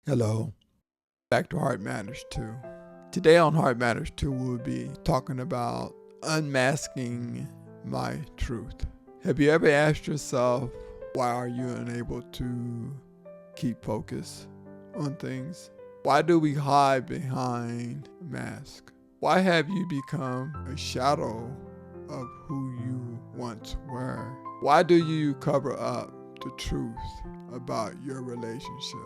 Hello, back to Heart Matters 2. Today on Heart Matters 2, we'll be talking about unmasking my truth. Have you ever asked yourself, why are you unable to keep focus on things? Why do we hide behind a mask? Why have you become a shadow of who you once were? Why do you cover up the truth about your relationship?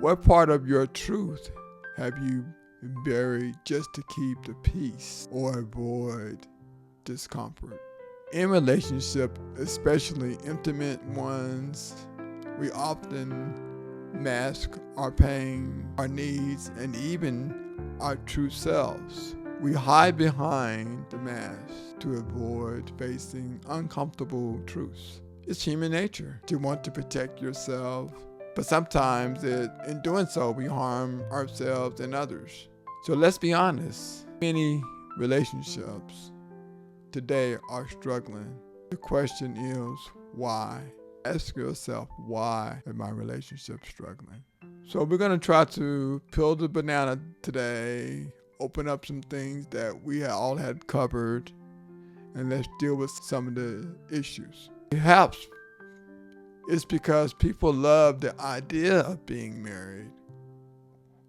What part of your truth have you buried just to keep the peace or avoid discomfort? In relationship, especially intimate ones, we often mask our pain, our needs, and even our true selves. We hide behind the mask to avoid facing uncomfortable truths. It's human nature to want to protect yourself, but sometimes in doing so, we harm ourselves and others. So let's be honest. Many relationships today are struggling. The question is, why? Ask yourself, why is my relationship struggling? So we're going to try to peel the banana today, open up some things that we all had covered, and let's deal with some of the issues. Perhaps it's because people love the idea of being married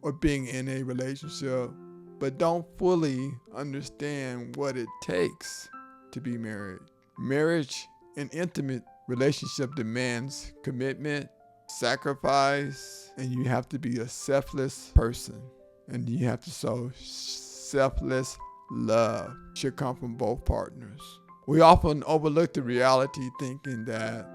or being in a relationship, but don't fully understand what it takes to be married. Marriage, an intimate relationship, demands commitment, sacrifice, and you have to be a selfless person. And you have to show selfless love. It should come from both partners. We often overlook the reality thinking that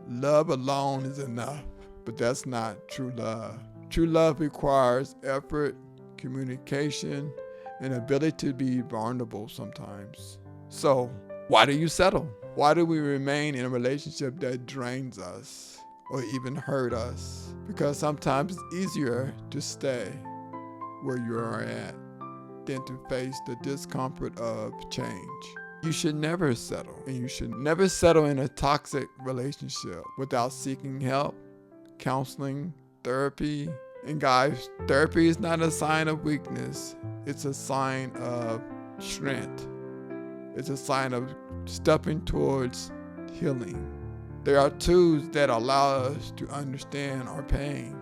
love alone is enough, but that's not true love. True love requires effort, communication, and ability to be vulnerable sometimes. So, why do you settle? Why do we remain in a relationship that drains us or even hurt us? Because sometimes it's easier to stay where you are at than to face the discomfort of change. You should never settle, and you should never settle in a toxic relationship without seeking help, counseling, therapy. And guys, therapy is not a sign of weakness. It's a sign of strength. It's a sign of stepping towards healing. There are tools that allow us to understand our pain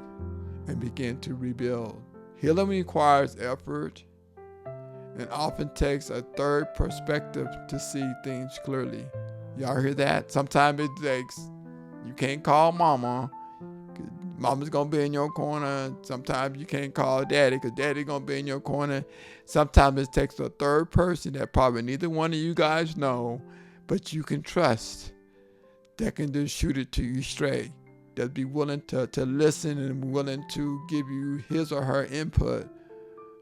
and begin to rebuild. Healing requires effort and often takes a third perspective to see things clearly. Y'all hear that? Sometimes it takes, you can't call mama, 'cause mama's gonna be in your corner. Sometimes you can't call daddy, because daddy's gonna be in your corner. Sometimes it takes a third person that probably neither one of you guys know, but you can trust, that can just shoot it to you straight, that be willing to listen and willing to give you his or her input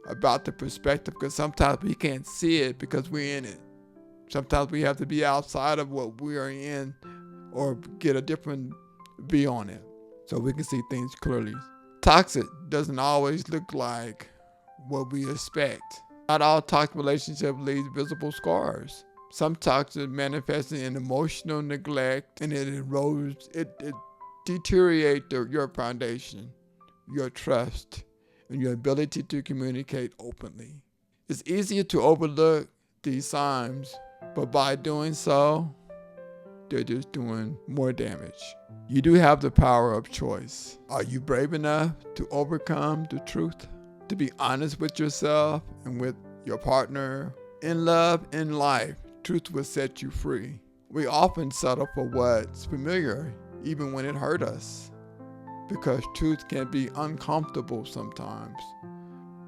about the perspective, because sometimes we can't see it because we're in it. Sometimes we have to be outside of what we are in or get a different view on it so we can see things clearly. Toxic doesn't always look like what we expect. Not all toxic relationships leave visible scars. Some toxic manifests in emotional neglect, and it erodes, it deteriorates your foundation, your trust, and your ability to communicate openly. It's easier to overlook these signs, but by doing so, they're just doing more damage. You do have the power of choice. Are you brave enough to overcome the truth? To be honest with yourself and with your partner? In love, in life, truth will set you free. We often settle for what's familiar, even when it hurt us, because truth can be uncomfortable sometimes.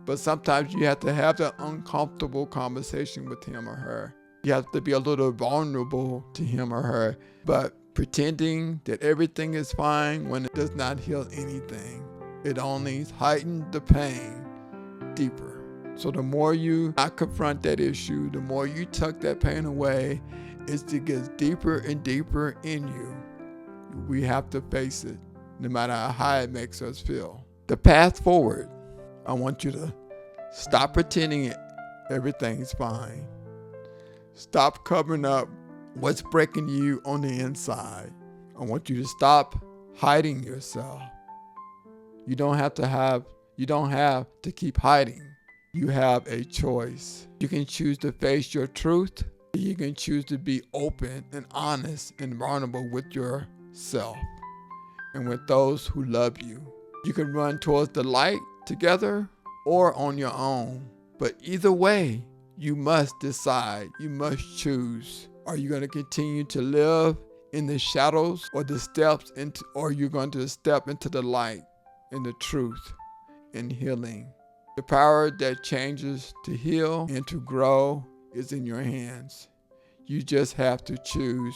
But sometimes you have to have that uncomfortable conversation with him or her. You have to be a little vulnerable to him or her. But pretending that everything is fine when it does not heal anything, it only heightens the pain deeper. So the more you not confront that issue, the more you tuck that pain away, it gets deeper and deeper in you. We have to face it, no matter how it makes us feel. The path forward, I want you to stop pretending everything's fine. Stop covering up what's breaking you on the inside. I want you to stop hiding yourself You don't have to keep hiding. You have a choice. You can choose to face your truth. You can choose to be open and honest and vulnerable with yourself and with those who love you. You can run towards the light together or on your own. But either way, you must decide. You must choose. Are you going to continue to live in the shadows or are you going to step into the light and the truth and healing? The power that changes to heal and to grow is in your hands. You just have to choose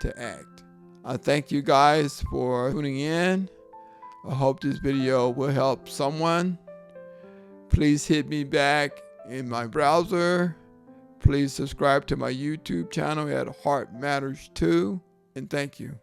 to act. I thank you guys for tuning in. I hope this video will help someone. Please hit me back in my browser. Please subscribe to my YouTube channel at Heart Matters 2. And thank you.